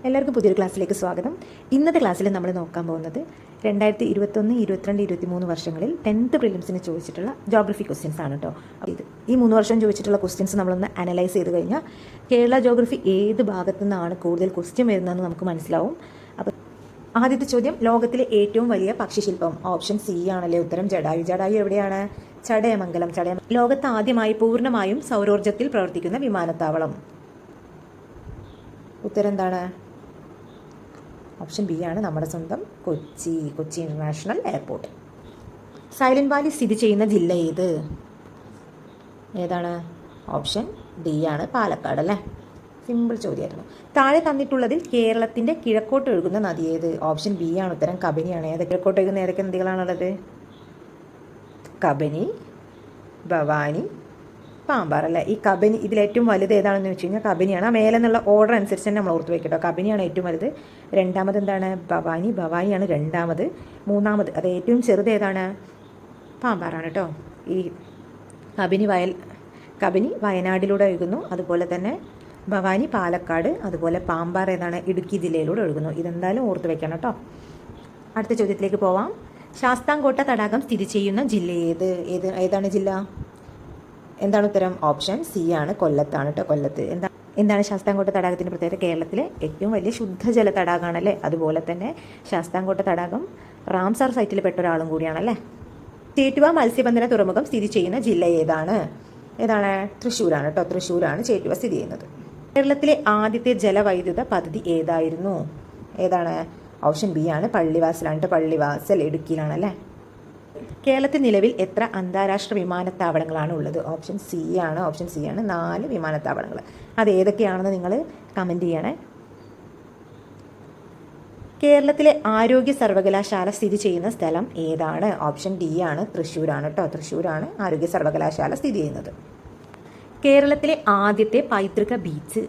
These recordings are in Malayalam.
എല്ലാവർക്കും പുതിയൊരു ക്ലാസ്സിലേക്ക് സ്വാഗതം. ഇന്നത്തെ ക്ലാസ്സിൽ നമ്മൾ നോക്കാൻ പോകുന്നത് 2021, 22, 23 വർഷങ്ങളിൽ 10th പ്രിലിംസിന് ചോദിച്ചിട്ടുള്ള ജോഗ്രഫി ക്വസ്റ്റ്യൻസ് ആണ് കേട്ടോ. ഈ 3 വർഷം ചോദിച്ചിട്ടുള്ള ക്വസ്റ്റ്യൻസ് നമ്മളൊന്ന് അനലൈസ് ചെയ്ത് കഴിഞ്ഞാൽ കേരള ജോഗ്രഫി ഏത് ഭാഗത്തു നിന്നാണ് കൂടുതൽ ക്വസ്റ്റ്യൻ വരുന്നതെന്ന് നമുക്ക് മനസ്സിലാവും. അപ്പോൾ ആദ്യത്തെ ചോദ്യം, ലോകത്തിലെ ഏറ്റവും വലിയ പക്ഷിശില്പം. ഓപ്ഷൻ സി ആണല്ലേ ഉത്തരം. ജടായു. ജടായു എവിടെയാണ്? ചടയമംഗലം. ലോകത്ത് ആദ്യമായി പൂർണ്ണമായും സൗരോർജ്ജത്തിൽ പ്രവർത്തിക്കുന്ന വിമാനത്താവളം. ഉത്തരം എന്താണ്? ഓപ്ഷൻ ബി ആണ്, നമ്മുടെ സ്വന്തം Kochi international airport. Silent Valley സ്ഥിതി ചെയ്യുന്ന ജില്ല ഏതാണ്? ഓപ്ഷൻ ഡി ആണ്, പാലക്കാട് അല്ലേ. സിമ്പിൾ ചോദ്യമായിരുന്നു. താഴെ തന്നിട്ടുള്ളതിൽ കേരളത്തിന്റെ കിഴക്കോട്ട് ഒഴുകുന്ന നദി ഏത്? ഓപ്ഷൻ ബി ആണ് ഉത്തരം, കബനിയാണ്. കിഴക്കോട്ട് ഒഴുകുന്ന ഏതൊക്കെ നദികളാണുള്ളത്? കബനി, ഭവാനി, പാമ്പാർ അല്ലേ. ഈ കബനി ഇതിലേറ്റവും വലുത് ഏതാണെന്ന് വെച്ച് കഴിഞ്ഞാൽ കബനിയാണ്. ആ മേലെ നിന്നുള്ള ഓർഡർ അനുസരിച്ച് തന്നെ നമ്മൾ ഓർത്ത് വയ്ക്കട്ടോ. കബനിയാണ് ഏറ്റവും വലുത്. രണ്ടാമത് എന്താണ്? ഭവാനിയാണ് രണ്ടാമത്. മൂന്നാമത്, അത് ഏറ്റവും ചെറുത് ഏതാണ്? പാമ്പാറാണ് കേട്ടോ. ഈ കബനി വയനാടിലൂടെ ഒഴുകുന്നു, അതുപോലെ തന്നെ ഭവാനി പാലക്കാട്, അതുപോലെ പാമ്പാർ ഏതാണ്? ഇടുക്കി ജില്ലയിലൂടെ ഒഴുകുന്നു. ഇതെന്തായാലും ഓർത്ത് വയ്ക്കണം കേട്ടോ. അടുത്ത ചോദ്യത്തിലേക്ക് പോവാം. ശാസ്താംകോട്ട തടാകം സ്ഥിതി ചെയ്യുന്ന ജില്ല ഏതാണ് ജില്ല? എന്താണ് ഉത്തരം? ഓപ്ഷൻ സി ആണ്, കൊല്ലത്താണ് കേട്ടോ. കൊല്ലത്ത്. എന്താണ് ശാസ്താംകോട്ട തടാകത്തിൻ്റെ പ്രത്യേകത? കേരളത്തിലെ ഏറ്റവും വലിയ ശുദ്ധജല തടാകമാണല്ലേ. അതുപോലെ തന്നെ ശാസ്താംകോട്ട തടാകം റാംസാർ സൈറ്റിൽ പെട്ട ഒരാളും കൂടിയാണല്ലേ. ചേറ്റുവ മത്സ്യബന്ധന തുറമുഖം സ്ഥിതി ചെയ്യുന്ന ജില്ല ഏതാണ്? തൃശ്ശൂരാണ് കേട്ടോ. തൃശ്ശൂരാണ് ചേറ്റുവ സ്ഥിതി ചെയ്യുന്നത്. കേരളത്തിലെ ആദ്യത്തെ ജലവൈദ്യുത പദ്ധതി ഏതായിരുന്നു? ഏതാണ്? ഓപ്ഷൻ ബി ആണ്, പള്ളിവാസലാണ് കേട്ടോ. പള്ളിവാസൽ ഇടുക്കിയിലാണല്ലേ. കേരളത്തിൽ നിലവിൽ എത്ര അന്താരാഷ്ട്ര വിമാനത്താവളങ്ങളാണ് ഉള്ളത്? ഓപ്ഷൻ സി ആണ്. 4 വിമാനത്താവളങ്ങൾ. അത് ഏതൊക്കെയാണെന്ന് നിങ്ങൾ കമൻറ്റ് ചെയ്യണേ. കേരളത്തിലെ ആരോഗ്യ സർവകലാശാല സ്ഥിതി ചെയ്യുന്ന സ്ഥലം ഏതാണ്? ഓപ്ഷൻ ഡി ആണ്, തൃശ്ശൂരാണ് കേട്ടോ. തൃശ്ശൂരാണ് ആരോഗ്യ സർവകലാശാല സ്ഥിതി ചെയ്യുന്നത്. കേരളത്തിലെ ആദ്യത്തെ പൈതൃക ബീച്ച്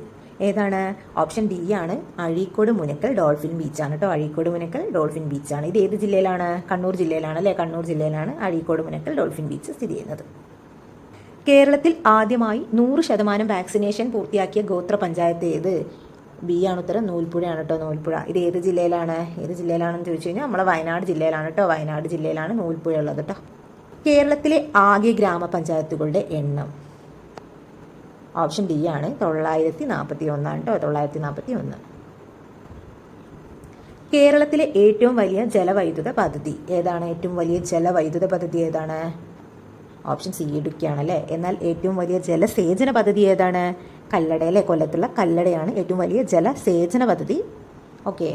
ഏതാണ്? ഓപ്ഷൻ ഡി ആണ്, അഴീക്കോട് മുനക്കൽ ഡോൾഫിൻ ബീച്ചാണ് കേട്ടോ. അഴീക്കോട് മുനക്കൽ ഡോൾഫിൻ ബീച്ചാണ്. ഇത് ഏത് ജില്ലയിലാണ്? കണ്ണൂർ ജില്ലയിലാണ് അല്ലേ. കണ്ണൂർ ജില്ലയിലാണ് അഴീക്കോട് മുനക്കൽ ഡോൾഫിൻ ബീച്ച് സ്ഥിതി ചെയ്യുന്നത്. കേരളത്തിൽ ആദ്യമായി 100% വാക്സിനേഷൻ പൂർത്തിയാക്കിയ ഗോത്ര പഞ്ചായത്ത് ഏത്? ബി ആണ് ഉത്തരം, നൂൽപ്പുഴയാണ് കേട്ടോ. നൂൽപ്പുഴ. ഇത് ഏത് ജില്ലയിലാണെന്ന് ചോദിച്ചു കഴിഞ്ഞാൽ നമ്മളെ വയനാട് ജില്ലയിലാണ് കേട്ടോ. വയനാട് ജില്ലയിലാണ് നൂൽപ്പുഴ ഉള്ളത് കേട്ടോ. കേരളത്തിലെ ആകെ ഗ്രാമപഞ്ചായത്തുകളുടെ എണ്ണം? ഓപ്ഷൻ ഡി ആണ്, 941 കേട്ടോ. 941. കേരളത്തിലെ ഏറ്റവും വലിയ ജലവൈദ്യുത പദ്ധതി ഏതാണ്? ഏറ്റവും വലിയ ജലവൈദ്യുത പദ്ധതി ഏതാണ്? ഓപ്ഷൻ സി, ഇടുക്കിയാണല്ലേ. എന്നാൽ ഏറ്റവും വലിയ ജലസേചന പദ്ധതി ഏതാണ്? കല്ലട അല്ലേ. കൊല്ലത്തുള്ള കല്ലടയാണ് ഏറ്റവും വലിയ ജലസേചന പദ്ധതി. ഓക്കെ,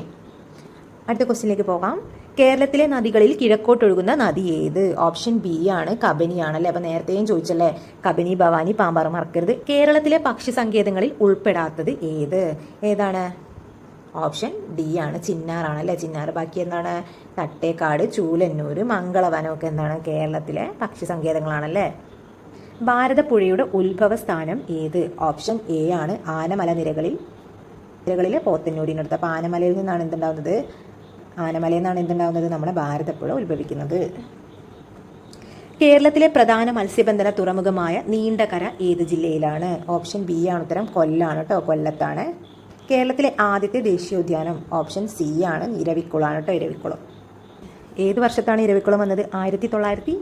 അടുത്ത ക്വസ്റ്റ്യനിലേക്ക് പോകാം. കേരളത്തിലെ നദികളിൽ കിഴക്കോട്ടൊഴുകുന്ന നദി ഏത്? ഓപ്ഷൻ ബി ആണ്, കബനിയാണല്ലേ. അപ്പം നേരത്തെയും ചോദിച്ചല്ലേ, കബനി, ഭവാനി, പാമ്പാർ മറക്കരുത്. കേരളത്തിലെ പക്ഷി സങ്കേതങ്ങളിൽ ഉൾപ്പെടാത്തത് ഏതാണ്? ഓപ്ഷൻ ഡി ആണ്, ചിന്നാറാണല്ലേ. ചിന്നാർ. ബാക്കി എന്താണ്? തട്ടേക്കാട്, ചൂലന്നൂർ, മംഗളവനമൊക്കെ എന്താണ്? കേരളത്തിലെ പക്ഷി സങ്കേതങ്ങളാണല്ലേ. ഭാരതപ്പുഴയുടെ ഉത്ഭവസ്ഥാനം ഏത്? ഓപ്ഷൻ എ ആണ്, ആനമല നിരകളിലെ പോത്തന്നൂരിനടുത്ത്. അപ്പോൾ ആനമലയിൽ നിന്നാണ് എന്തുണ്ടാവുന്നത്? നമ്മുടെ ഭാരതപ്പുഴ ഉത്ഭവിക്കുന്നത്. കേരളത്തിലെ പ്രധാന മത്സ്യബന്ധന തുറമുഖമായ നീണ്ടകര ഏത് ജില്ലയിലാണ്? ഓപ്ഷൻ ബി ആണ് ഉത്തരം, കൊല്ലാണ് കേട്ടോ. കൊല്ലത്താണ്. കേരളത്തിലെ ആദ്യത്തെ ദേശീയോദ്യാനം? ഓപ്ഷൻ സി ആണ്, ഇരവിക്കുളമാണ് കേട്ടോ. ഇരവിക്കുളം. ഏത് വർഷത്താണ് ഇരവിക്കുളം വന്നത്? 1978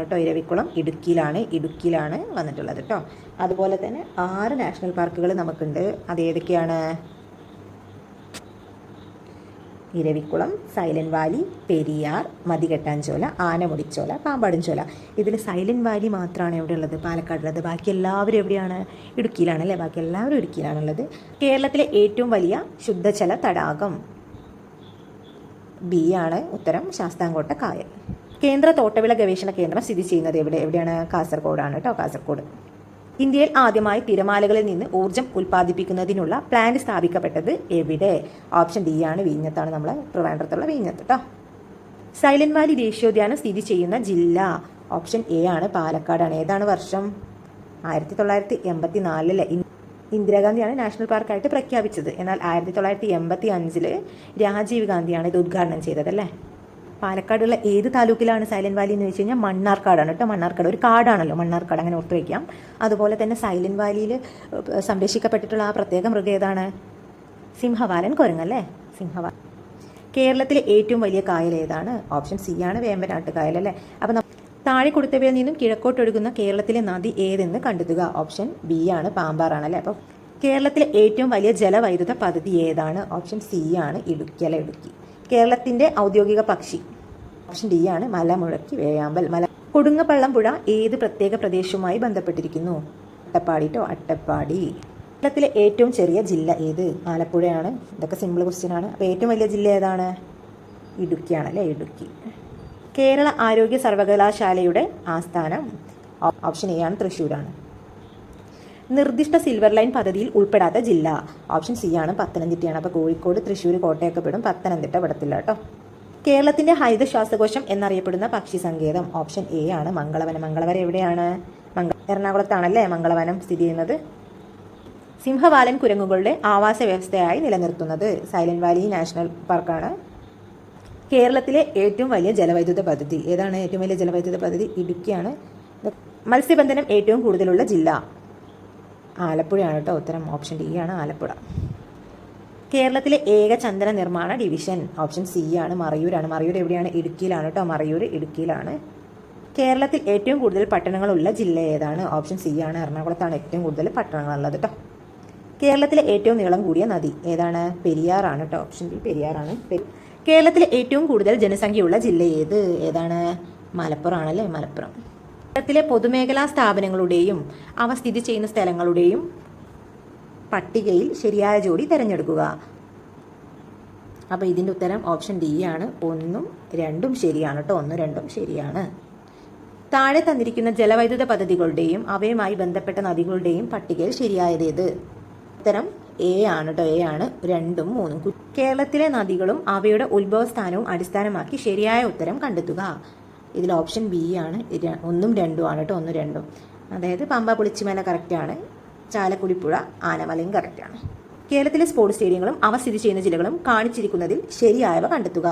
കേട്ടോ. ഇരവിക്കുളം ഇടുക്കിയിലാണ് വന്നിട്ടുള്ളത് കേട്ടോ. അതുപോലെ തന്നെ 6 നാഷണൽ പാർക്കുകൾ നമുക്കുണ്ട്. അത് ഏതൊക്കെയാണ്? Eravikulam, Silent Valley, Periyar, Mathikettanchola, Anamudichola, Pambadumchola. ഇതിൽ സൈലന്റ് വാലി മാത്രമാണ് എവിടെ ഉള്ളത്? പാലക്കാടുള്ളത്. ബാക്കി എല്ലാവരും എവിടെയാണ്? ഇടുക്കിയിലാണ് അല്ലേ. ബാക്കി എല്ലാവരും ഇടുക്കിയിലാണുള്ളത്. കേരളത്തിലെ ഏറ്റവും വലിയ ശുദ്ധജല തടാകം? ബി ആണ് ഉത്തരം, ശാസ്താംകോട്ട കായൽ. കേന്ദ്ര തോട്ടവിള ഗവേഷണ കേന്ദ്രം സ്ഥിതി ചെയ്യുന്നത് എവിടെയാണ്? കാസർഗോഡാണ് കേട്ടോ. കാസർഗോഡ്. ഇന്ത്യയിൽ ആദ്യമായി തിരമാലകളിൽ നിന്ന് ഊർജ്ജം ഉൽപ്പാദിപ്പിക്കുന്നതിനുള്ള പ്ലാന്റ് സ്ഥാപിക്കപ്പെട്ടത് എവിടെ? ഓപ്ഷൻ ഡി ആണ്, വിഴിഞ്ഞത്താണ്. നമ്മളെ ട്രിവാൻഡ്രത്തുള്ള വിഴിഞ്ഞത്ത് കേട്ടോ. സൈലന്റ് വാലി ദേശീയോദ്യാനം സ്ഥിതി ചെയ്യുന്ന ജില്ല? ഓപ്ഷൻ എ ആണ്, പാലക്കാടാണ്. ഏതാണ് വർഷം? 1984 ഇന്ദിരാഗാന്ധിയാണ് നാഷണൽ പാർക്കായിട്ട് പ്രഖ്യാപിച്ചത്. എന്നാൽ 1985 രാജീവ് ഗാന്ധിയാണ് ഇത് ഉദ്ഘാടനം ചെയ്തതല്ലേ. പാലക്കാടുള്ള ഏത് താലൂക്കിലാണ് സൈലന്റ് വാലി എന്ന് വെച്ച് കഴിഞ്ഞാൽ മണ്ണാർക്കാടാണ് കേട്ടോ. മണ്ണാർക്കാട് ഒരു കാടാണല്ലോ മണ്ണാർക്കാട്, അങ്ങനെ ഓർത്ത് വയ്ക്കാം. അതുപോലെ തന്നെ സൈലന്റ് വാലിയിൽ സംരക്ഷിക്കപ്പെട്ടിട്ടുള്ള ആ പ്രത്യേക മൃഗം ഏതാണ്? സിംഹവാലൻ കുരങ്ങല്ലേ, സിംഹവാലൻ. കേരളത്തിലെ ഏറ്റവും വലിയ കായൽ ഏതാണ്? ഓപ്ഷൻ സി ആണ് വേമ്പനാട്ട് കായൽ അല്ലേ. അപ്പം താഴെ കൊടുത്തവയിൽ നിന്നും കിഴക്കോട്ടൊഴുകുന്ന കേരളത്തിലെ നദി ഏതെന്ന് കണ്ടെത്തുക. ഓപ്ഷൻ ബി ആണ് പാമ്പാറാണല്ലേ. അപ്പം കേരളത്തിലെ ഏറ്റവും വലിയ ജലവൈദ്യുത പദ്ധതി ഏതാണ്? ഓപ്ഷൻ സി ആണ് ഇടുക്കി. കേരളത്തിന്റെ ഔദ്യോഗിക പക്ഷി ഓപ്ഷൻ ഡി ആണ് മലമുഴക്കി വേഴാമ്പൽ. കൊടുങ്ങപ്പള്ളം പുഴ ഏത് പ്രത്യേക പ്രദേശവുമായി ബന്ധപ്പെട്ടിരിക്കുന്നു? അട്ടപ്പാടി. കേരളത്തിലെ ഏറ്റവും ചെറിയ ജില്ല ഏത്? ആലപ്പുഴയാണ്. ഇതൊക്കെ സിമ്പിൾ ക്വസ്റ്റ്യൻ ആണ്. അപ്പോൾ ഏറ്റവും വലിയ ജില്ല ഏതാണ്? ഇടുക്കിയാണല്ലേ, ഇടുക്കി. കേരള ആരോഗ്യ സർവകലാശാലയുടെ ആസ്ഥാനം ഓപ്ഷൻ എ ആണ് തൃശ്ശൂരാണ്. നിർദ്ദിഷ്ട സിൽവർ ലൈൻ പദ്ധതിയിൽ ഉൾപ്പെടാത്ത ജില്ല ഓപ്ഷൻ സി ആണ് പത്തനംതിട്ടയാണ്. അപ്പോൾ കോഴിക്കോട്, തൃശ്ശൂർ, കോട്ടയൊക്കെ പെടും, പത്തനംതിട്ട പെടത്തില്ല കേട്ടോ. കേരളത്തിന്റെ ഹരിത ശ്വാസകോശം എന്നറിയപ്പെടുന്ന പക്ഷി സങ്കേതം ഓപ്ഷൻ എ ആണ് മംഗളവനം. മംഗളവനം എവിടെയാണ്? എറണാകുളത്താണല്ലേ മംഗളവനം സ്ഥിതി ചെയ്യുന്നത്. സിംഹവാലൻ കുരങ്ങുകളുടെ ആവാസ വ്യവസ്ഥയായി നിലനിർത്തുന്നത് സൈലന്റ് വാലി നാഷണൽ പാർക്കാണ്. കേരളത്തിലെ ഏറ്റവും വലിയ ജലവൈദ്യുത പദ്ധതി ഏതാണ്? ഏറ്റവും വലിയ ജലവൈദ്യുത പദ്ധതി ഇടുക്കിയാണ്. മത്സ്യബന്ധനം ഏറ്റവും കൂടുതലുള്ള ജില്ല ആലപ്പുഴയാണ് കേട്ടോ. ഉത്തരം ഓപ്ഷൻ ഡി ആണ് ആലപ്പുഴ. കേരളത്തിലെ ഏക ചന്ദന നിർമ്മാണ ഡിവിഷൻ ഓപ്ഷൻ സി ആണ് മറയൂരാണ്. മറയൂർ എവിടെയാണ്? ഇടുക്കിയിലാണ് കേട്ടോ. മറയൂർ ഇടുക്കിയിലാണ്. കേരളത്തിൽ ഏറ്റവും കൂടുതൽ പട്ടണങ്ങളുള്ള ജില്ല ഏതാണ്? ഓപ്ഷൻ സി ആണ് എറണാകുളത്താണ് ഏറ്റവും കൂടുതൽ പട്ടണങ്ങളുള്ളത് കേട്ടോ. കേരളത്തിലെ ഏറ്റവും നീളം കൂടിയ നദി ഏതാണ്? പെരിയാറാണ് കേട്ടോ. ഓപ്ഷൻ ബി പെരിയാറാണ്. കേരളത്തിലെ ഏറ്റവും കൂടുതൽ ജനസംഖ്യയുള്ള ജില്ല ഏതാണ്? മലപ്പുറം ആണല്ലേ, മലപ്പുറം. കേരളത്തിലെ പൊതുമേഖലാ സ്ഥാപനങ്ങളുടെയും അവ സ്ഥിതി ചെയ്യുന്ന സ്ഥലങ്ങളുടെയും പട്ടികയിൽ ശരിയായ ജോഡി തിരഞ്ഞെടുക്കുക. അപ്പോൾ ഇതിൻ്റെ ഉത്തരം ഓപ്ഷൻ ഡി ആണ്. 1ഉം 2ഉം ശരിയാണ് കേട്ടോ. 1ഉം 2ഉം ശരിയാണ്. താഴെ തന്നിരിക്കുന്ന ജലവൈദ്യുത പദ്ധതികളുടെയും അവയുമായി ബന്ധപ്പെട്ട നദികളുടെയും പട്ടികയിൽ ശരിയായത് ഏത്? ഉത്തരം എ ആണ് കേട്ടോ. എ ആണ് 2ഉം 3ഉം. കേരളത്തിലെ നദികളും അവയുടെ ഉത്ഭവസ്ഥാനവും അടിസ്ഥാനമാക്കി ശരിയായ ഉത്തരം കണ്ടെത്തുക. ഇതിൽ ഓപ്ഷൻ ബി ആണ്. 1ഉം 2ഉം ആണ് കേട്ടോ. 1ഉം 2ഉം. അതായത് പമ്പ പുളിച്ചിമല കറക്റ്റാണ്, ചാലക്കുടി പുഴ ആനമലയും കറക്റ്റാണ്. കേരളത്തിലെ സ്പോർട്സ് സ്റ്റേഡിയങ്ങളും അവ സ്ഥിതി ചെയ്യുന്ന ജില്ലകളും കാണിച്ചിരിക്കുന്നതിൽ ശരിയായവ കണ്ടെത്തുക.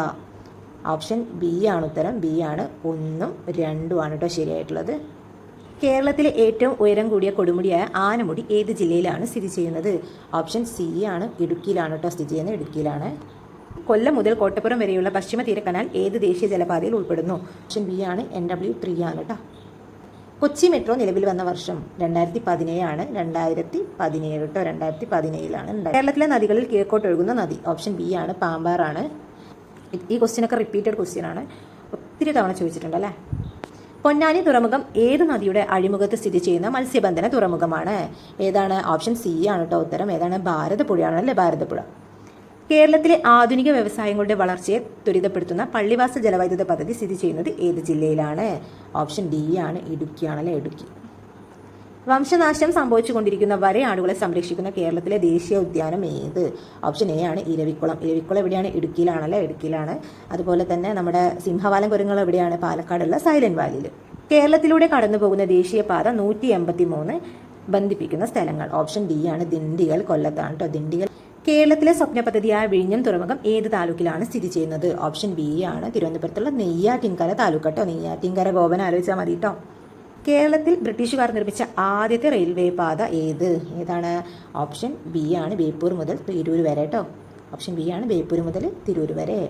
ഓപ്ഷൻ ബി ആണ് ഉത്തരം. ബി ആണ്. 1ഉം 2ഉം ആണ് കേട്ടോ ശരിയായിട്ടുള്ളത്. കേരളത്തിലെ ഏറ്റവും ഉയരം കൂടിയ കൊടുമുടിയായ ആനമുടി ഏത് ജില്ലയിലാണ് സ്ഥിതി ചെയ്യുന്നത്? ഓപ്ഷൻ സി ആണ് ഇടുക്കിയിലാണ് കേട്ടോ സ്ഥിതി ചെയ്യുന്നത്. ഇടുക്കിയിലാണ്. കൊല്ലം മുതൽ കോട്ടപ്പുറം വരെയുള്ള പശ്ചിമ തീര കനാൽ ഏത് ദേശീയ ജലപാതയിൽ ഉൾപ്പെടുന്നു? ഓപ്ഷൻ ബി ആണ് NW3 ആണ് കേട്ടോ. കൊച്ചി മെട്രോ നിലവിൽ വന്ന വർഷം 2017 ആണ്. 2017 കേട്ടോ. 2017 കേരളത്തിലെ നദികളിൽ കിഴക്കോട്ട് ഒഴുകുന്ന നദി ഓപ്ഷൻ ബി ആണ് പാമ്പാറാണ്. ഈ ക്വസ്റ്റ്യനൊക്കെ റിപ്പീറ്റഡ് ക്വസ്റ്റ്യൻ ആണ്, ഒത്തിരി തവണ ചോദിച്ചിട്ടുണ്ടല്ലേ. പൊന്നാനി തുറമുഖം ഏത് നദിയുടെ അഴിമുഖത്ത് സ്ഥിതി ചെയ്യുന്ന മത്സ്യബന്ധന തുറമുഖമാണ്? ഏതാണ്? ഓപ്ഷൻ സി ആണ് കേട്ടോ ഉത്തരം. ഏതാണ്? ഭാരതപ്പുഴയാണല്ലേ, ഭാരതപ്പുഴ. കേരളത്തിലെ ആധുനിക വ്യവസായങ്ങളുടെ വളർച്ചയെ ത്വരിതപ്പെടുത്തുന്ന പള്ളിവാസ ജലവൈദ്യുത പദ്ധതി സ്ഥിതി ചെയ്യുന്നത് ഏത് ജില്ലയിലാണ്? ഓപ്ഷൻ ഡി ആണ്. ഇടുക്കിയാണല്ലേ, ഇടുക്കി. വംശനാശം സംഭവിച്ചുകൊണ്ടിരിക്കുന്ന വരയാടുകളെ സംരക്ഷിക്കുന്ന കേരളത്തിലെ ദേശീയ ഉദ്യാനം ഏത്? ഓപ്ഷൻ എ ആണ് ഇരവിക്കുളം. ഇരവിക്കുളം എവിടെയാണ്? ഇടുക്കിയിലാണല്ലേ, ഇടുക്കിയിലാണ്. അതുപോലെ തന്നെ നമ്മുടെ സിംഹവാലൻ കുരങ്ങുകൾ എവിടെയാണ്? പാലക്കാടുള്ള സൈലന്റ് വാലിയിൽ. കേരളത്തിലൂടെ കടന്നു പോകുന്ന ദേശീയപാത 183 ബന്ധിപ്പിക്കുന്ന സ്ഥലങ്ങൾ ഓപ്ഷൻ ഡി ആണ്. ദിണ്ടിഗൽ കൊല്ലത്താണ് കേട്ടോ. ദിണ്ടിഗൽ. കേരളത്തിലെ സ്വപ്ന പദ്ധതിയായ വിഴിഞ്ഞം തുറമുഖം ഏത് താലൂക്കിലാണ് സ്ഥിതി ചെയ്യുന്നത്? ഓപ്ഷൻ ബി ആണ്. തിരുവനന്തപുരത്തുള്ള നെയ്യാറ്റിൻകര താലൂക്ക് കേട്ടോ. നെയ്യാറ്റിൻകര ഗോപൻ ആലോചിച്ചാൽ മതി കേട്ടോ. കേരളത്തിൽ ബ്രിട്ടീഷുകാർ നിർമ്മിച്ച ആദ്യത്തെ റെയിൽവേ പാത ഏതാണ്? ഓപ്ഷൻ ബി ആണ്. ബേപ്പൂർ മുതൽ തിരൂർ വരെ കേട്ടോ. ഓപ്ഷൻ ബി ആണ്. ബേപ്പൂർ മുതൽ തിരൂർ വരെ.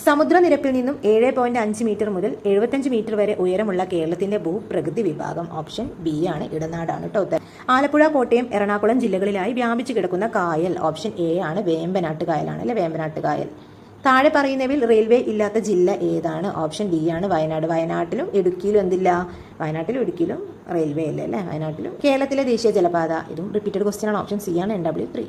സമുദ്രനിരപ്പിൽ നിന്നും 7.5 മീറ്റർ മുതൽ 75 മീറ്റർ വരെ ഉയരമുള്ള കേരളത്തിന്റെ ഭൂപ്രകൃതി വിഭാഗം ഓപ്ഷൻ ബി ആണ്. ഇടനാടാണ് കേട്ടോ ഉത്തരം. ആലപ്പുഴ, കോട്ടയം, എറണാകുളം ജില്ലകളിലായി വ്യാപിച്ചു കിടക്കുന്ന കായൽ ഓപ്ഷൻ എ ആണ്. വേമ്പനാട്ട് കായലാണ് അല്ലെ, വേമ്പനാട്ട് കായൽ. താഴെ പറയുന്നവയിൽ റെയിൽവേ ഇല്ലാത്ത ജില്ല ഏതാണ്? ഓപ്ഷൻ ഡി ആണ്. വയനാട്. വയനാട്ടിലും ഇടുക്കിയിലും എന്തില്ല? വയനാട്ടിലും ഇടുക്കിയിലും റെയിൽവേ ഇല്ല അല്ലേ, വയനാട്ടിലും. കേരളത്തിലെ ദേശീയ ജലപാത ഇതും റിപ്പീറ്റഡ് ക്വസ്റ്റ്യൻ ആണ്. ഓപ്ഷൻ സി ആണ്. NW3.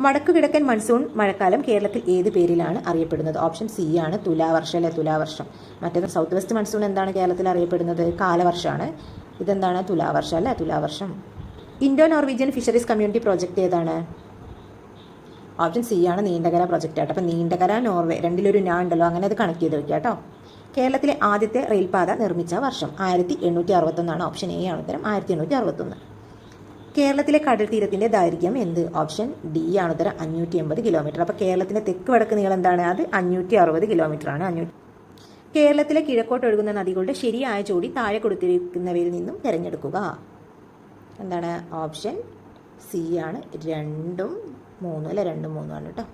വടക്കു കിഴക്കൻ മൺസൂൺ മഴക്കാലം കേരളത്തിൽ ഏത് പേരിലാണ് അറിയപ്പെടുന്നത്? ഓപ്ഷൻ സി ആണ്. തുലാവർഷം അല്ലെ, തുലാവർഷം. മറ്റേത് സൗത്ത് വെസ്റ്റ് മൺസൂൺ എന്താണ് കേരളത്തിൽ അറിയപ്പെടുന്നത്? കാലവർഷമാണ്. ഇതെന്താണ്? തുലാവർഷം അല്ലെ, തുലാവർഷം. Indo Norwegian fisheries community project ഏതാണ്? ഓപ്ഷൻ സി ആണ്. നീണ്ടകര പ്രൊജക്റ്റ് ആട്ടോ. അപ്പം നീണ്ടകര, നോർവേ രണ്ടിലൊരു ഞാൻ ഉണ്ടല്ലോ, അങ്ങനെ അത് കണക്ട് ചെയ്ത് വെക്കുക കേട്ടോ. കേരളത്തിലെ ആദ്യത്തെ റെയിൽപാത നിർമ്മിച്ച വർഷം 1861 ഓപ്ഷൻ എ ആണ് ഉത്തരം. 1861. കേരളത്തിലെ കടൽ തീരത്തിന്റെ ദൈർഘ്യം എന്ത്? ഓപ്ഷൻ ഡി ആണ് ഉത്തരം. 580 കിലോമീറ്റർ. അപ്പോൾ കേരളത്തിന്റെ തെക്ക് വടക്ക് നീളം എന്താണ്? അത് 560 കിലോമീറ്റർ ആണ്. കേരളത്തിലെ കിഴക്കോട്ട് ഒഴുകുന്ന നദികളുടെ ശരിയായ ജോഡി താഴെ കൊടുത്തിരിക്കുന്നവയിൽ നിന്നും തിരഞ്ഞെടുക്കുക. എന്താണ് ഓപ്ഷൻ സി ആണ് 2 3 അല്ലെ 2 3 ആണ് കേട്ടോ.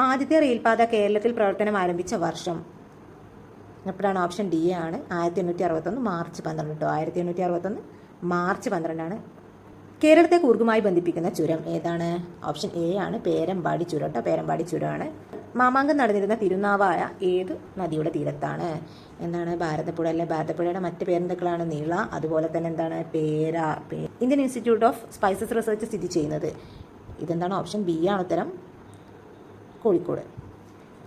ആദ്യത്തെ റെയിൽപാത കേരളത്തിൽ പ്രവർത്തനം ആരംഭിച്ച വർഷം എപ്പോഴാണ്? ഓപ്ഷൻ ഡി ആണ് 1861 മാർച്ച് 12 കേട്ടോ. 1861 മാർച്ച് 12 കേരളത്തെ കൂർഗുമായി ബന്ധിപ്പിക്കുന്ന ചുരം ഏതാണ്? ഓപ്ഷൻ എ ആണ് പേരമ്പാടി ചുരം കേട്ടോ. പേരമ്പാടി ചുരമാണ്. മാമാങ്കം നടന്നിരുന്ന തിരുനാവായ ഏത് നദിയുടെ തീരത്താണ്? എന്താണ്? ഭാരതപ്പുഴ അല്ലെ. ഭാരതപ്പുഴയുടെ മറ്റ് പേരെന്തൊക്കെയാണ്? നീള, അതുപോലെ തന്നെ എന്താണ്? പേര. Indian institute of spices research സ്ഥിതി ചെയ്യുന്നത് ഇതെന്താണ്? ഓപ്ഷൻ ബി ആണ് ഉത്തരം, കോഴിക്കോട്.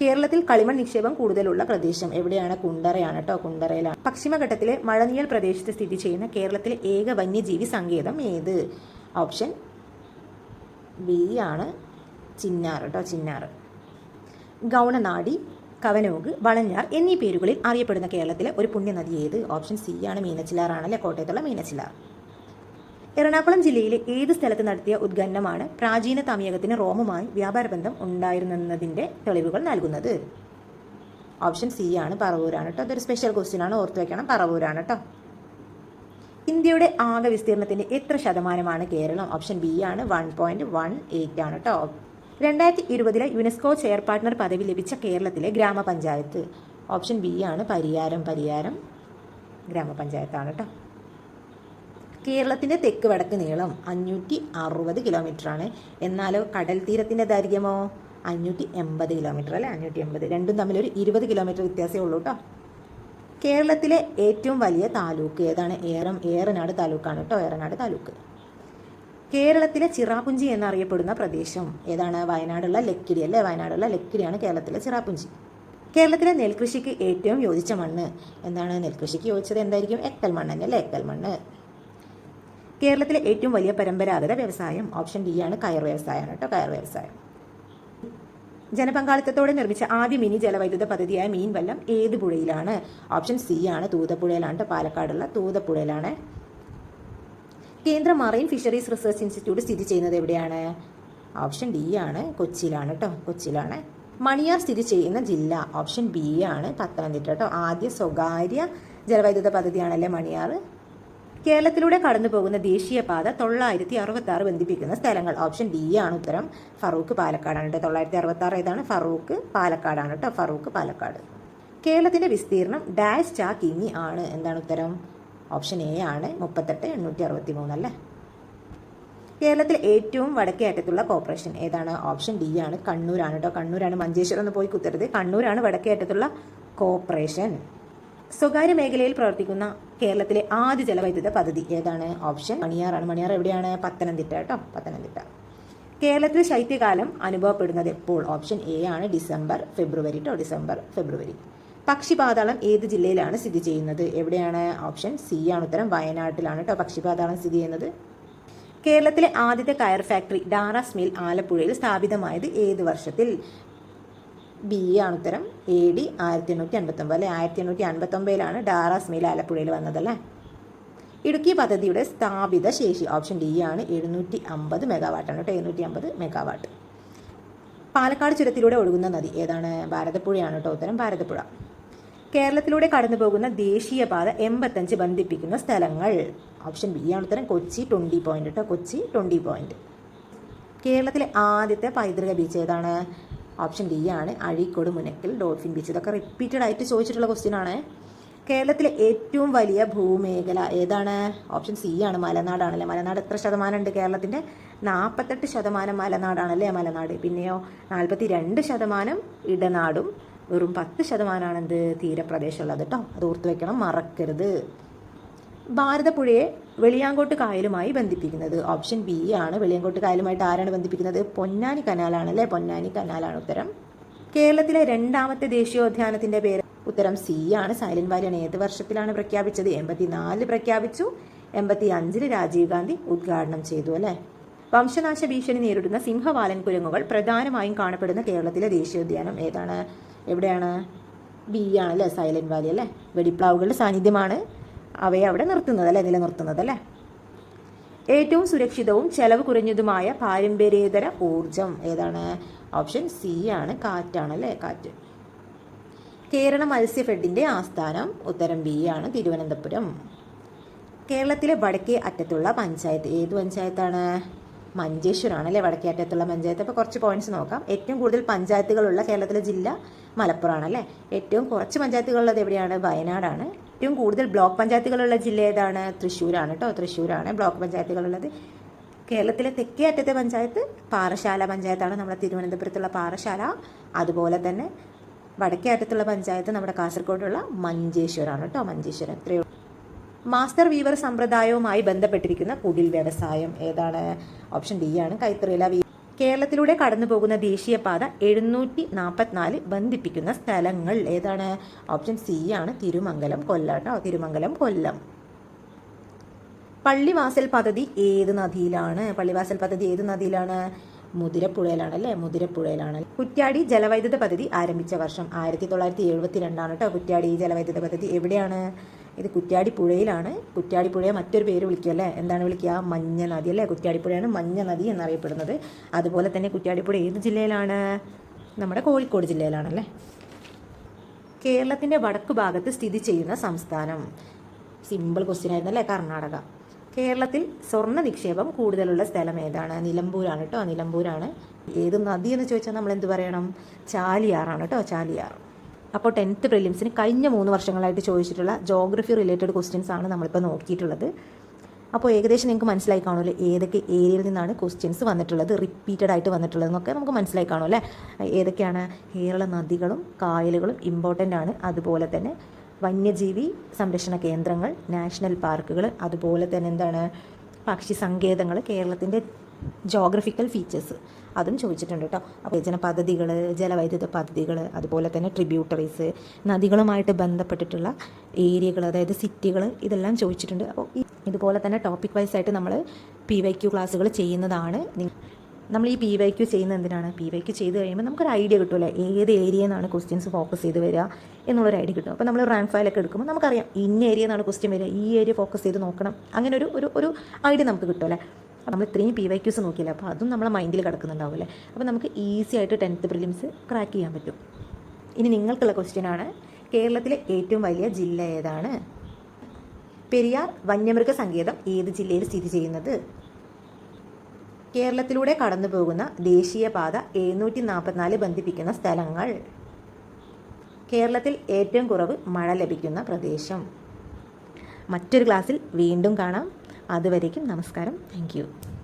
കേരളത്തിൽ കളിമൺ നിക്ഷേപം കൂടുതലുള്ള പ്രദേശം എവിടെയാണ്? കുണ്ടറയാണ് കേട്ടോ. കുണ്ടറയിലാണ്. പശ്ചിമഘട്ടത്തിലെ മഴനിഴൽ പ്രദേശത്ത് സ്ഥിതി ചെയ്യുന്ന കേരളത്തിലെ ഏക വന്യജീവി സങ്കേതം ഏത്? ഓപ്ഷൻ ബി ആണ് ചിന്നാർ കേട്ടോ. ചിന്നാർ. ഗൗണനാടി, കവനോഗ്, വളഞ്ഞാർ എന്നീ പേരുകളിൽ അറിയപ്പെടുന്ന കേരളത്തിലെ ഒരു പുണ്യനദി ഏത്? ഓപ്ഷൻ സി ആണ് മീനച്ചിലാർ ആണല്ലേ. കോട്ടയത്തുള്ള മീനച്ചിലാർ. എറണാകുളം ജില്ലയിലെ ഏത് സ്ഥലത്ത് നടത്തിയ ഉദ്ഖനനമാണ് പ്രാചീന തമിഴകത്തിന് റോമുമായി വ്യാപാര ബന്ധം ഉണ്ടായിരുന്നതിന്റെ തെളിവുകൾ നൽകുന്നത്? ഓപ്ഷൻ സി ആണ് പറവൂരാണ് കേട്ടോ. അതൊരു സ്പെഷ്യൽ ക്വസ്റ്റ്യൻ ആണ്, ഓർത്ത് വെക്കണം. പറവൂരാണ് കേട്ടോ. ഇന്ത്യയുടെ ആകെ വിസ്തീർണത്തിന്റെ എത്ര ശതമാനമാണ് കേരളം? ഓപ്ഷൻ ബി ആണ് 1.18 ആണ് കേട്ടോ. 2020 യുനെസ്കോ ചെയർ പാർട്ണർ പദവി ലഭിച്ച കേരളത്തിലെ ഗ്രാമപഞ്ചായത്ത്? ഓപ്ഷൻ ബി ആണ് പരിയാരം. പരിയാരം ഗ്രാമപഞ്ചായത്താണ് കേട്ടോ. കേരളത്തിന്റെ തെക്ക് വടക്ക് നീളം 560 കിലോമീറ്റർ ആണ്. എന്നാലോ കടൽ തീരത്തിന്റെ ദൈർഘ്യമോ 580 കിലോമീറ്റർ അല്ലെ. 580. രണ്ടും തമ്മിലൊരു 20 കിലോമീറ്റർ വ്യത്യാസമേ ഉള്ളൂ കേട്ടോ. കേരളത്തിലെ ഏറ്റവും വലിയ താലൂക്ക് ഏതാണ്? ഏറനാട് താലൂക്കാണ് കേട്ടോ. ഏറനാട് താലൂക്ക്. കേരളത്തിലെ ചിറാപുഞ്ചി എന്നറിയപ്പെടുന്ന പ്രദേശം ഏതാണ്? വയനാടുള്ള ലക്കിടി അല്ലേ. വയനാടുള്ള ലക്കിടിയാണ് കേരളത്തിലെ ചിറാപുഞ്ചി. കേരളത്തിലെ നെൽകൃഷിക്ക് ഏറ്റവും യോജിച്ച മണ്ണ് എന്താണ്? നെൽകൃഷിക്ക് യോജിച്ചത് എന്തായിരിക്കും? എക്കൽ മണ്ണ് തന്നെ അല്ലേ. എക്കൽ മണ്ണ്. കേരളത്തിലെ ഏറ്റവും വലിയ പരമ്പരാഗത വ്യവസായം? ഓപ്ഷൻ ഡി ആണ് കയർ വ്യവസായമാണ് കേട്ടോ. കയർ വ്യവസായം. ജനപങ്കാളിത്തത്തോടെ നിർമ്മിച്ച ആദ്യ മിനി ജലവൈദ്യുത പദ്ധതിയായ മീൻവല്ലം ഏത് പുഴയിലാണ്? ഓപ്ഷൻ സി ആണ് തൂതപ്പുഴയിലാണ്. പാലക്കാടുള്ള തൂതപ്പുഴയിലാണ്. കേന്ദ്ര മറൈൻ ഫിഷറീസ് റിസർച്ച് ഇൻസ്റ്റിറ്റ്യൂട്ട് സ്ഥിതി ചെയ്യുന്നത് എവിടെയാണ്? ഓപ്ഷൻ ഡി ആണ് കൊച്ചിയിലാണ് കേട്ടോ. കൊച്ചിയിലാണ്. മണിയാർ സ്ഥിതി ചെയ്യുന്ന ജില്ല? ഓപ്ഷൻ ബി ആണ് പത്തനംതിട്ട കേട്ടോ. ആദ്യ സ്വകാര്യ ജലവൈദ്യുത പദ്ധതിയാണല്ലേ മണിയാർ. കേരളത്തിലൂടെ കടന്നു പോകുന്ന ദേശീയപാത 966 ബന്ധിപ്പിക്കുന്ന സ്ഥലങ്ങൾ? ഓപ്ഷൻ ഡി ആണ് ഉത്തരം, ഫറൂഖ് പാലക്കാടാണ് കേട്ടോ. 966 ഏതാണ്? ഫറൂഖ് പാലക്കാടാണ് കേട്ടോ. ഫറൂഖ് പാലക്കാട്. കേരളത്തിന്റെ വിസ്തീർണം ഡാഷ് ചാ കിമി ആണ്. എന്താണ് ഉത്തരം? ഓപ്ഷൻ എ ആണ് 38,863 അല്ലേ. കേരളത്തിലെ ഏറ്റവും വടക്കേ അറ്റത്തുള്ള കോർപ്പറേഷൻ ഏതാണ്? ഓപ്ഷൻ ഡി ആണ് കണ്ണൂരാണ് കേട്ടോ. കണ്ണൂരാണ്. മഞ്ചേശ്വരം ഒന്ന് പോയി കുത്തരുത്. കണ്ണൂരാണ് വടക്കേ അറ്റത്തുള്ള കോർപ്പറേഷൻ. സ്വകാര്യ മേഖലയിൽ പ്രവർത്തിക്കുന്ന കേരളത്തിലെ ആദ്യ ജലവൈദ്യുത പദ്ധതി ഏതാണ്? ഓപ്ഷൻ മണിയാറാണ്. മണിയാർ എവിടെയാണ്? പത്തനംതിട്ട കേട്ടോ. പത്തനംതിട്ട. കേരളത്തിൽ ശൈത്യകാലം അനുഭവപ്പെടുന്നത് എപ്പോൾ? ഓപ്ഷൻ എ ആണ് ഡിസംബർ ഫെബ്രുവരി കേട്ടോ. ഡിസംബർ ഫെബ്രുവരി. പക്ഷിപാതാളം ഏത് ജില്ലയിലാണ് സ്ഥിതി ചെയ്യുന്നത്? എവിടെയാണ്? ഓപ്ഷൻ സി ആണ് ഉത്തരം, വയനാട്ടിലാണ് കേട്ടോ പക്ഷിപാതാളം സ്ഥിതി ചെയ്യുന്നത്. കേരളത്തിലെ ആദ്യത്തെ കയർ ഫാക്ടറി ഡാറാസ് മിൽ ആലപ്പുഴയിൽ സ്ഥാപിതമായത് ഏത് വർഷത്തിൽ? ബി ആണ് ഉത്തരം, AD 1859 അല്ലെ. 1859 ഡാറാസ് മിൽ ആലപ്പുഴയിൽ വന്നതല്ലേ. ഇടുക്കി പദ്ധതിയുടെ സ്ഥാപിത ശേഷി? ഓപ്ഷൻ ഡി ആണ് 750 മെഗാവാട്ടാണ് കേട്ടോ. 750 മെഗാവാട്ട്. പാലക്കാട് ചുരത്തിലൂടെ ഒഴുകുന്ന നദി ഏതാണ്? ഭാരതപ്പുഴയാണ് കേട്ടോ. ഉത്തരം ഭാരതപ്പുഴ. കേരളത്തിലൂടെ കടന്നു പോകുന്ന ദേശീയപാത 85 ബന്ധിപ്പിക്കുന്ന സ്ഥലങ്ങൾ? ഓപ്ഷൻ ബി ആണ് ഉത്തരം, കൊച്ചി 20 പോയിന്റ് കേട്ടോ. കൊച്ചി 20 പോയിന്റ്. കേരളത്തിലെ ആദ്യത്തെ പൈതൃക ബീച്ച് ഏതാണ്? ഓപ്ഷൻ ഡി ആണ് അഴീക്കോട് മുനക്കൽ ഡോൾഫിൻ ബീച്ച്. ഇതൊക്കെ റിപ്പീറ്റഡ് ആയിട്ട് ചോദിച്ചിട്ടുള്ള ക്വസ്റ്റ്യൻ ആണ്. കേരളത്തിലെ ഏറ്റവും വലിയ ഭൂമേഖല ഏതാണ്? ഓപ്ഷൻ സി ആണ് മലനാടാണല്ലേ. മലനാട് എത്ര ശതമാനം ഉണ്ട് കേരളത്തിൻ്റെ? 48% മലനാടാണല്ലേ മലനാട്. പിന്നെയോ 42% ഇടനാടും വെറും 10% എന്ത് തീരപ്രദേശമുള്ളത് കേട്ടോ. അത് ഓർത്ത് വെക്കണം, മറക്കരുത്. ഭാരതപ്പുഴയെ വെളിയാങ്കോട്ട് കായലുമായി ബന്ധിപ്പിക്കുന്നത്? ഓപ്ഷൻ ബി ആണ്. വെളിയാങ്കോട്ട് കായലുമായിട്ട് ആരാണ് ബന്ധിപ്പിക്കുന്നത്? പൊന്നാനി കനാലാണല്ലേ. പൊന്നാനി കനാലാണ് ഉത്തരം. കേരളത്തിലെ രണ്ടാമത്തെ ദേശീയോദ്യാനത്തിന്റെ പേര്? ഉത്തരം സി ആണ്, സൈലന്റ് വാലിയാണ്. ഏത് വർഷത്തിലാണ് പ്രഖ്യാപിച്ചത്? 84 പ്രഖ്യാപിച്ചു. 85 രാജീവ് ഗാന്ധി ഉദ്ഘാടനം ചെയ്തു അല്ലേ. വംശനാശ ഭീഷണി നേരിടുന്ന സിംഹവാലൻ കുരങ്ങുകൾ പ്രധാനമായും കാണപ്പെടുന്ന കേരളത്തിലെ ദേശീയോദ്യാനം ഏതാണ്? എവിടെയാണ്? ബി ആണല്ലേ, സൈലന്റ് വാലി അല്ലേ. വെടിപ്ലാവുകളുടെ സാന്നിധ്യമാണ് അവയെ അവിടെ നിർത്തുന്നത് അല്ലേ, നിലനിർത്തുന്നത് അല്ലേ. ഏറ്റവും സുരക്ഷിതവും ചെലവ് കുറഞ്ഞതുമായ പാരമ്പര്യേതര ഊർജം ഏതാണ്? ഓപ്ഷൻ സി ആണ്, കാറ്റാണല്ലേ, കാറ്റ്. കേരള മത്സ്യഫെഡിൻ്റെ ആസ്ഥാനം ഉത്തരം ബി ആണ്, തിരുവനന്തപുരം. കേരളത്തിലെ വടക്കേ അറ്റത്തുള്ള പഞ്ചായത്ത് ഏത് പഞ്ചായത്താണ്? മഞ്ചേശ്വരമാണ് അല്ലേ വടക്കേ അറ്റത്തുള്ള പഞ്ചായത്ത്. അപ്പോൾ കുറച്ച് പോയിന്റ്സ് നോക്കാം. ഏറ്റവും കൂടുതൽ പഞ്ചായത്തുകളുള്ള കേരളത്തിലെ ജില്ല മലപ്പുറമാണ് അല്ലേ. ഏറ്റവും കുറച്ച് പഞ്ചായത്തുകളുള്ളത് എവിടെയാണ്? വയനാടാണ്. ഏറ്റവും കൂടുതൽ ബ്ലോക്ക് പഞ്ചായത്തുകളുള്ള ജില്ല ഏതാണ്? തൃശ്ശൂരാണ് കേട്ടോ. തൃശ്ശൂരാണ് ബ്ലോക്ക് പഞ്ചായത്തുകളുള്ളത്. കേരളത്തിലെ തെക്കേ അറ്റത്തെ പഞ്ചായത്ത് പാറശാല പഞ്ചായത്താണ്, നമ്മുടെ തിരുവനന്തപുരത്തുള്ള പാറശാല. അതുപോലെ തന്നെ വടക്കേ അറ്റത്തുള്ള പഞ്ചായത്ത് നമ്മുടെ കാസർഗോഡുള്ള മഞ്ചേശ്വരമാണ് കേട്ടോ. മഞ്ചേശ്വരം. എത്രയോ മാസ്റ്റർ വീവർ സമ്പ്രദായവുമായി ബന്ധപ്പെട്ടിരിക്കുന്ന കുടിൽ വ്യവസായം ഏതാണ്? ഓപ്ഷൻ ഡി ആണ്, കൈത്തറിയില. കേരളത്തിലൂടെ കടന്നു പോകുന്ന ദേശീയപാത 744 ബന്ധിപ്പിക്കുന്ന സ്ഥലങ്ങൾ ഏതാണ്? ഓപ്ഷൻ സി ആണ്, തിരുമംഗലം കൊല്ലം കേട്ടോ. തിരുമംഗലം കൊല്ലം. പള്ളിവാസൽ പദ്ധതി ഏത് നദിയിലാണ്? പള്ളിവാസൽ പദ്ധതി ഏത് നദിയിലാണ്? മുതിരപ്പുഴയിലാണ് അല്ലേ. മുതിരപ്പുഴയിലാണ്. കുറ്റ്യാടി ജലവൈദ്യുത പദ്ധതി ആരംഭിച്ച വർഷം 1972 കേട്ടോ. കുറ്റ്യാടി ജലവൈദ്യുത പദ്ധതി എവിടെയാണ്? ഇത് കുറ്റ്യാടി പുഴയിലാണ്. കുറ്റ്യാടി പുഴയെ മറ്റൊരു പേര് വിളിക്കുക അല്ലേ. എന്താണ് വിളിക്കുക? മഞ്ഞ നദി അല്ലേ. കുറ്റ്യാടിപ്പുഴയാണ് മഞ്ഞ നദി എന്നറിയപ്പെടുന്നത്. അതുപോലെ തന്നെ കുറ്റ്യാടിപ്പുഴ ഏത് ജില്ലയിലാണ്? നമ്മുടെ കോഴിക്കോട് ജില്ലയിലാണല്ലേ. കേരളത്തിൻ്റെ വടക്കു ഭാഗത്ത് സ്ഥിതി ചെയ്യുന്ന സംസ്ഥാനം? സിമ്പിൾ ക്വസ്റ്റ്യൻ ആയിരുന്നു അല്ലേ. കർണാടക. കേരളത്തിൽ സ്വർണ്ണ നിക്ഷേപം കൂടുതലുള്ള സ്ഥലം ഏതാണ്? നിലമ്പൂരാണ് കേട്ടോ. നിലമ്പൂരാണ്. ഏത് നദി എന്ന് ചോദിച്ചാൽ നമ്മൾ എന്ത് പറയണം? ചാലിയാറാണ് കേട്ടോ. ചാലിയാർ. അപ്പോൾ 10th പ്രിലിംസിന് കഴിഞ്ഞ 3 വർഷങ്ങളായിട്ട് ചോദിച്ചിട്ടുള്ള ജോഗ്രഫി റിലേറ്റഡ് ക്വസ്റ്റ്യൻസ് ആണ് നമ്മളിപ്പോൾ നോക്കിയിട്ടുള്ളത്. അപ്പോൾ ഏകദേശം നിങ്ങൾക്ക് മനസ്സിലായി കാണുമല്ലോ ഏതൊക്കെ ഏരിയയിൽ നിന്നാണ് ക്വസ്റ്റ്യൻസ് വന്നിട്ടുള്ളത്, റിപ്പീറ്റഡ് ആയിട്ട് വന്നിട്ടുള്ളതെന്നൊക്കെ നമുക്ക് മനസ്സിലായി കാണുമല്ലേ. ഏതൊക്കെയാണ്? കേരള നദികളും കായലുകളും ഇമ്പോർട്ടൻ്റ് ആണ്. അതുപോലെ തന്നെ വന്യജീവി സംരക്ഷണ കേന്ദ്രങ്ങൾ, നാഷണൽ പാർക്കുകൾ, അതുപോലെ തന്നെ എന്താണ് പക്ഷി സങ്കേതങ്ങൾ, കേരളത്തിൻ്റെ ജോഗ്രഫിക്കൽ ഫീച്ചേഴ്സ് അതും ചോദിച്ചിട്ടുണ്ട് കേട്ടോ. അപ്പോൾ ജനപദ്ധതികൾ, ജലവൈദ്യുത പദ്ധതികൾ, അതുപോലെ തന്നെ ട്രിബ്യൂട്ടറീസ്, നദികളുമായിട്ട് ബന്ധപ്പെട്ടിട്ടുള്ള ഏരിയകൾ, അതായത് സിറ്റികൾ, ഇതെല്ലാം ചോദിച്ചിട്ടുണ്ട്. അപ്പോൾ ഇതുപോലെ തന്നെ ടോപ്പിക് വൈസ് ആയിട്ട് നമ്മൾ PYQ ക്ലാസ്സുകൾ ചെയ്യുന്നതാണ്. നമ്മൾ ഈ PYQ ചെയ്യുന്നത് എന്തിനാണ്? PYQ ചെയ്ത് കഴിയുമ്പോൾ നമുക്കൊരു ഐഡിയ കിട്ടുമല്ലേ, ഏത് ഏരിയയിൽ നിന്നാണ് ക്വസ്റ്റ്യൻസ് ഫോക്കസ് ചെയ്ത് വരിക എന്നുള്ളൊരു ഐഡിയ കിട്ടും. അപ്പോൾ നമ്മൾ റാങ്ക് ഫയലൊക്കെ എടുക്കുമ്പോൾ നമുക്കറിയാം ഇന്ന ഏരിയയിൽ നിന്നാണ് ക്വസ്റ്റ്യൻ വരിക, ഈ ഏരിയ ഫോക്കസ് ചെയ്ത് നോക്കണം, അങ്ങനെ ഒരു ഐഡിയ നമുക്ക് കിട്ടുമല്ലേ. അപ്പോൾ നമ്മൾ ഇത്രയും PYQs നോക്കിയില്ല, അപ്പോൾ അതും നമ്മളെ മൈൻഡിൽ കിടക്കുന്നുണ്ടാവില്ലേ. അപ്പോൾ നമുക്ക് ഈസി ആയിട്ട് 10th പ്രിലിംസ് ക്രാക്ക് ചെയ്യാൻ പറ്റും. ഇനി നിങ്ങൾക്കുള്ള ക്വസ്റ്റ്യനാണ്, കേരളത്തിലെ ഏറ്റവും വലിയ ജില്ല ഏതാണ്? പെരിയാർ വന്യമൃഗ സങ്കേതം ഏത് ജില്ലയിൽ സ്ഥിതി ചെയ്യുന്നത്? കേരളത്തിലൂടെ കടന്നു പോകുന്ന ദേശീയപാത 744 ബന്ധിപ്പിക്കുന്ന സ്ഥലങ്ങൾ? കേരളത്തിൽ ഏറ്റവും കുറവ് മഴ ലഭിക്കുന്ന പ്രദേശം? മറ്റൊരു ക്ലാസ്സിൽ വീണ്ടും കാണാം. അതുവരേക്കും നമസ്കാരം. Thank you.